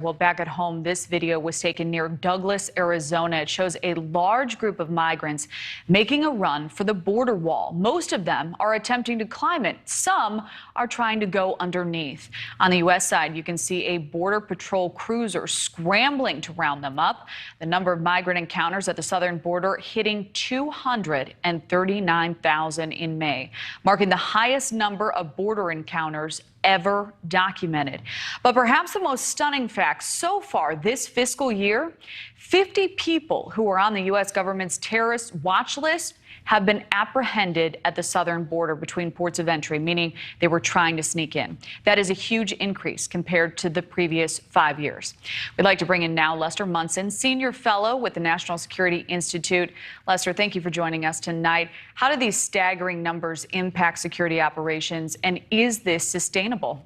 Well, back at home, this video was taken near Douglas, Arizona. It shows a large group of migrants making a run for the border wall. Most of them are attempting to climb it. Some are trying to go underneath. On the U.S. side, you can see a Border Patrol cruiser scrambling to round them up. The number of migrant encounters at the southern border hitting 239,000 in May, marking the highest number of border encounters ever documented. But perhaps the most stunning fact so far this fiscal year, 50 people who are on the U.S. government's terrorist watch list have been apprehended at the southern border between ports of entry, meaning they were trying to sneak in. That is a huge increase compared to the previous 5 years. We'd like to bring in now Lester Munson, senior fellow with the National Security Institute. Lester, thank you for joining us tonight. How do these staggering numbers impact security operations, and is this sustainable?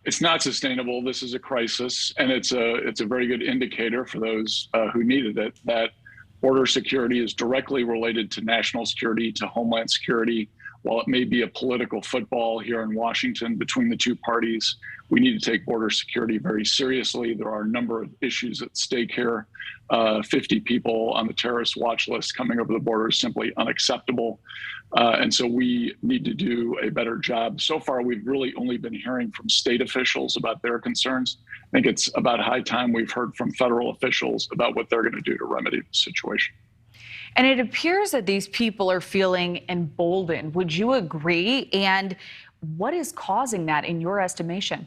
It's not sustainable. This is a crisis, and it's a very good indicator for those who needed it that border security is directly related to national security, to homeland security. While it may be a political football here in Washington between the two parties, we need to take border security very seriously. There are a number of issues at stake here. 50 people on the terrorist watch list coming over the border is simply unacceptable. And so we need to do a better job. So far, we've really only been hearing from state officials about their concerns. I think it's about high time we've heard from federal officials about what they're going to do to remedy the situation. And it appears that these people are feeling emboldened. Would you agree? And what is causing that in your estimation?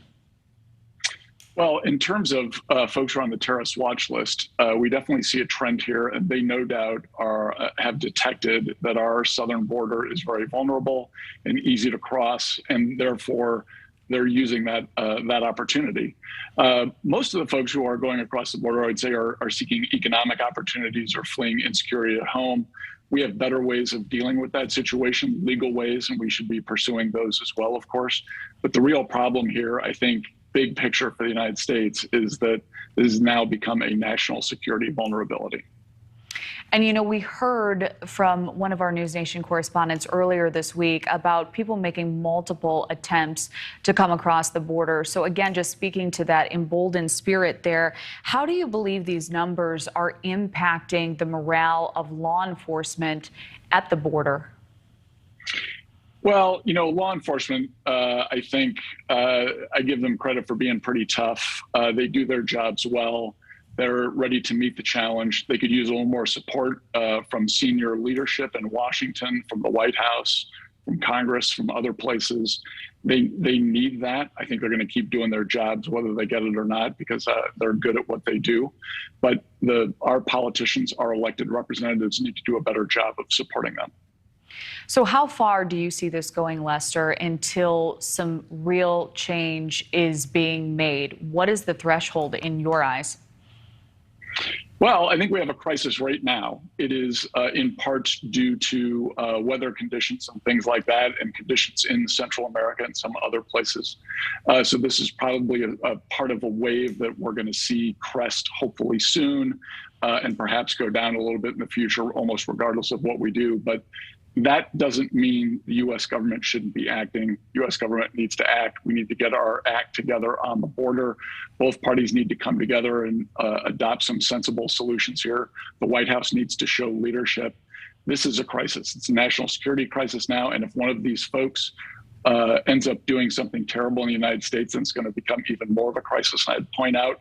Well, in terms of folks who are on the terrorist watch list, we definitely see a trend here, and they no doubt have detected that our southern border is very vulnerable and easy to cross, and therefore they're using that opportunity. Most of the folks who are going across the border, I'd say, are seeking economic opportunities or fleeing insecurity at home. We have better ways of dealing with that situation, legal ways, and we should be pursuing those as well, of course. But the real problem here, I think, big picture for the United States, is that this has now become a national security vulnerability. And, you know, we heard from one of our NewsNation correspondents earlier this week about people making multiple attempts to come across the border. So, again, just speaking to that emboldened spirit there, how do you believe these numbers are impacting the morale of law enforcement at the border? Well, you know, law enforcement, I think I give them credit for being pretty tough. They do their jobs well. They're ready to meet the challenge. They could use a little more support from senior leadership in Washington, from the White House, from Congress, from other places. They need that. I think they're going to keep doing their jobs, whether they get it or not, because they're good at what they do. But our politicians, our elected representatives, need to do a better job of supporting them. So how far do you see this going, Lester, until some real change is being made? What is the threshold in your eyes? Well, I think we have a crisis right now. It is in part due to weather conditions and things like that, and conditions in Central America and some other places. So this is probably a part of a wave that we're going to see crest hopefully soon, and perhaps go down a little bit in the future, almost regardless of what we do. But that doesn't mean the U.S. government shouldn't be acting. U.S. government needs to act. We need to get our act together on the border. Both parties need to come together and adopt some sensible solutions here. The White House needs to show leadership. This is a crisis. It's a national security crisis now. And if one of these folks ends up doing something terrible in the United States, then it's going to become even more of a crisis. And I'd point out,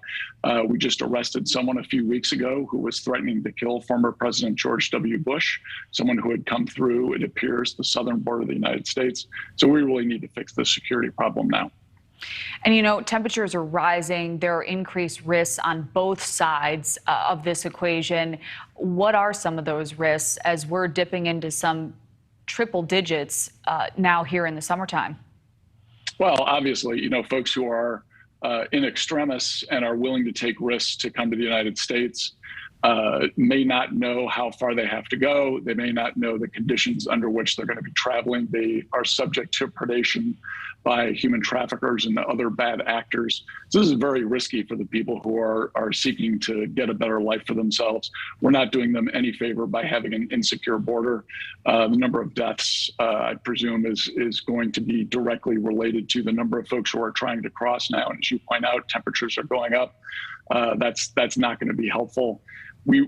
we just arrested someone a few weeks ago who was threatening to kill former President George W. Bush, someone who had come through, it appears, the southern border of the United States. So we really need to fix this security problem now. And, you know, temperatures are rising. There are increased risks on both sides of this equation. What are some of those risks as we're dipping into some triple digits now here in the summertime? Well, obviously, you know, folks who are in extremis and are willing to take risks to come to the United States, may not know how far they have to go. They may not know the conditions under which they're going to be traveling. They are subject to predation by human traffickers and other bad actors. So this is very risky for the people who are seeking to get a better life for themselves. We're not doing them any favor by having an insecure border. The number of deaths, I presume, is going to be directly related to the number of folks who are trying to cross now. And as you point out, temperatures are going up. That's not going to be helpful. We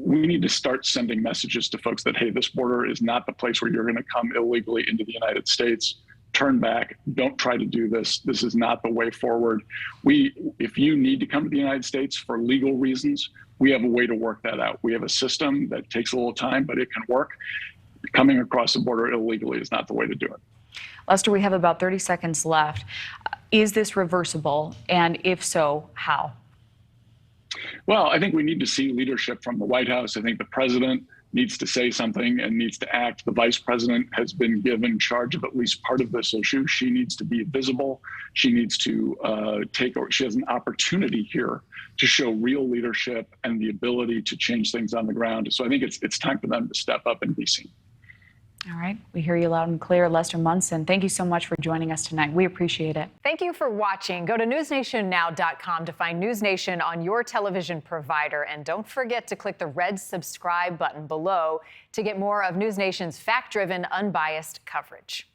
need to start sending messages to folks that, hey, this border is not the place where you're going to come illegally into the United States. Turn back. Don't try to do this. This is not the way forward. If you need to come to the United States for legal reasons, we have a way to work that out. We have a system that takes a little time, but it can work. Coming across the border illegally is not the way to do it. Lester, we have about 30 seconds left. Is this reversible? And if so, how? Well, I think we need to see leadership from the White House. I think the president needs to say something and needs to act. The vice president has been given charge of at least part of this issue. She needs to be visible. She needs to she has an opportunity here to show real leadership and the ability to change things on the ground. So I think it's time for them to step up and be seen. All right. We hear you loud and clear. Lester Munson, thank you so much for joining us tonight. We appreciate it. Thank you for watching. Go to newsnationnow.com to find News Nation on your television provider. And don't forget to click the red subscribe button below to get more of News Nation's fact-driven, unbiased coverage.